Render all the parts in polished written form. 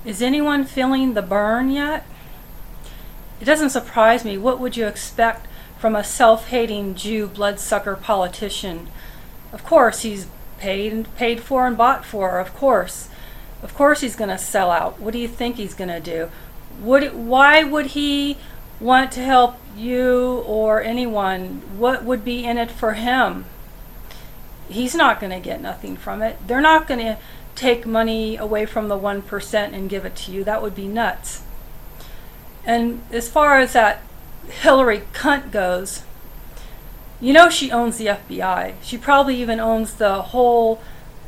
Is anyone feeling the burn yet? It doesn't surprise me. What would you expect from a self-hating Jew bloodsucker politician? Of course he's paid for and bought for. Of course he's going to sell out. What do you think he's going to do? Why would he want to help you or anyone? What would be in it for him? He's not going to get nothing from it. They're not going to take money away from the 1% and give it to you. That would be nuts. And as far as that Hillary cunt goes, you know she owns the FBI. She probably even owns the whole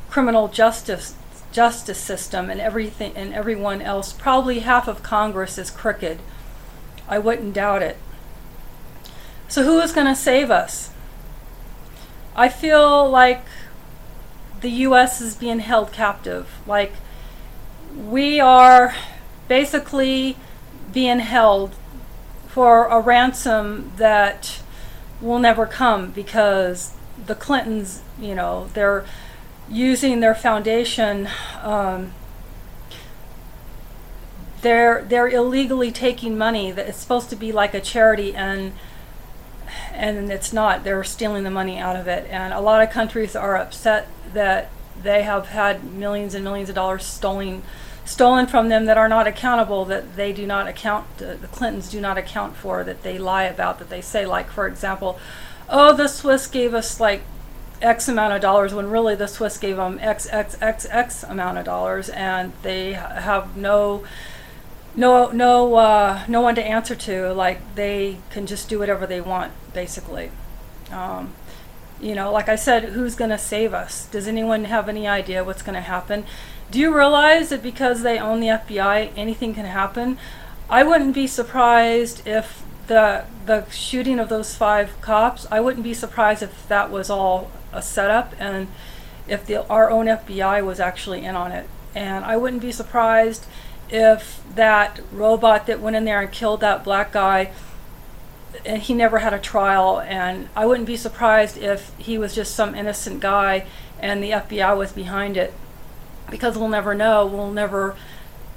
criminal justice system and everything, and everyone else. Probably half of Congress is crooked. I wouldn't doubt it. So who is going to save us? I feel like the U.S. is being held captive. Like we are basically being held for a ransom that will never come, because the Clintons, they're using their foundation. They're illegally taking money that is supposed to be like a charity, and it's not. They're stealing the money out of it, and a lot of countries are upset that they have had millions and millions of dollars stolen from them that are not accountable, that they do not account, the Clintons do not account for, that they lie about, that they say, like, for example, oh, the Swiss gave us like X amount of dollars, when really the Swiss gave them X amount of dollars, and they have no one to answer to. Like, they can just do whatever they want, basically. Like I said, who's going to save us? Does anyone have any idea what's going to happen? Do you realize that because they own the FBI, anything can happen? I wouldn't be surprised if the shooting of those 5 cops, I wouldn't be surprised if that was all a setup, and if our own FBI was actually in on it. And I wouldn't be surprised if that robot that went in there and killed that black guy, and he never had a trial, and I wouldn't be surprised if he was just some innocent guy and the FBI was behind it, because we'll never know. We'll never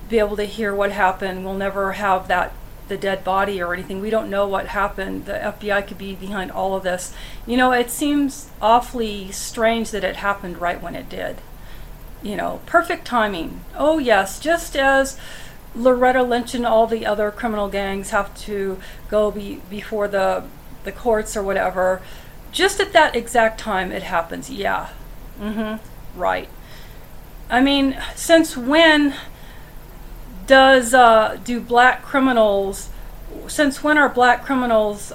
be able to hear what happened. We'll never have the dead body or anything. We don't know what happened. The FBI could be behind all of this. It seems awfully strange that it happened right when it did. Perfect timing. Oh yes, just as Loretta Lynch and all the other criminal gangs have to go before the courts or whatever, just at that exact time it happens. Yeah. Right. I mean, since when do black criminals, since when are black criminals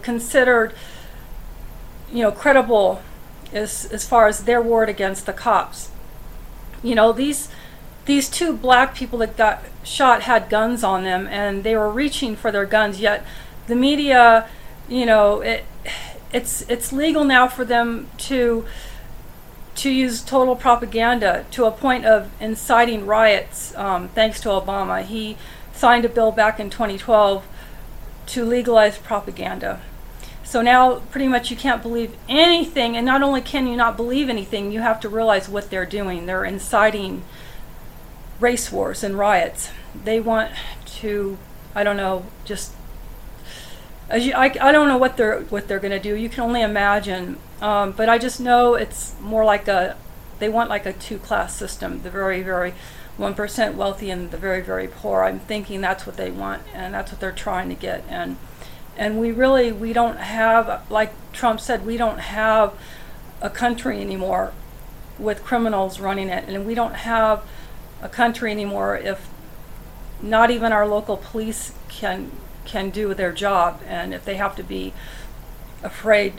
considered credible as far as their word against the cops? These 2 black people that got shot had guns on them, and they were reaching for their guns, yet the media, it's legal now for them to use total propaganda to a point of inciting riots, thanks to Obama. He signed a bill back in 2012 to legalize propaganda. So now pretty much you can't believe anything, and not only can you not believe anything, you have to realize what they're doing. They're inciting race wars and riots. They want to, I don't know, I don't know what they're going to do. You can only imagine. But I just know it's more like they want like a 2-class system, the very, very 1% wealthy and the very, very poor. I'm thinking that's what they want, and that's what they're trying to get. And we don't have, like Trump said, we don't have a country anymore with criminals running it, and we don't have a country anymore if not even our local police can do their job, and if they have to be afraid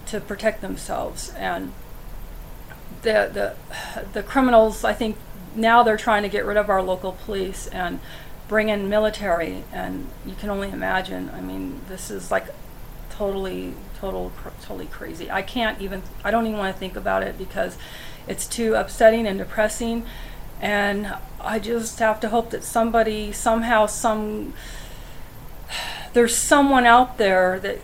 to protect themselves. And the criminals, I think now they're trying to get rid of our local police and bring in military, and you can only imagine. I mean, this is like totally crazy. I don't even want to think about it, because it's too upsetting and depressing, and I just have to hope that somebody, somehow, there's someone out there that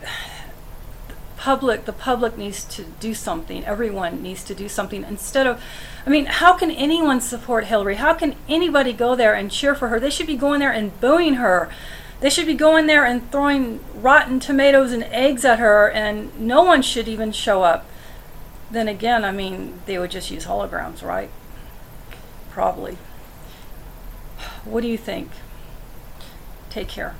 the public needs to do something. Everyone needs to do something instead of, I mean, how can anyone support Hillary? How can anybody go there and cheer for her? They should be going there and booing her. They should be going there and throwing rotten tomatoes and eggs at her, and no one should even show up. Then again, I mean, they would just use holograms, right? Probably. What do you think? Take care.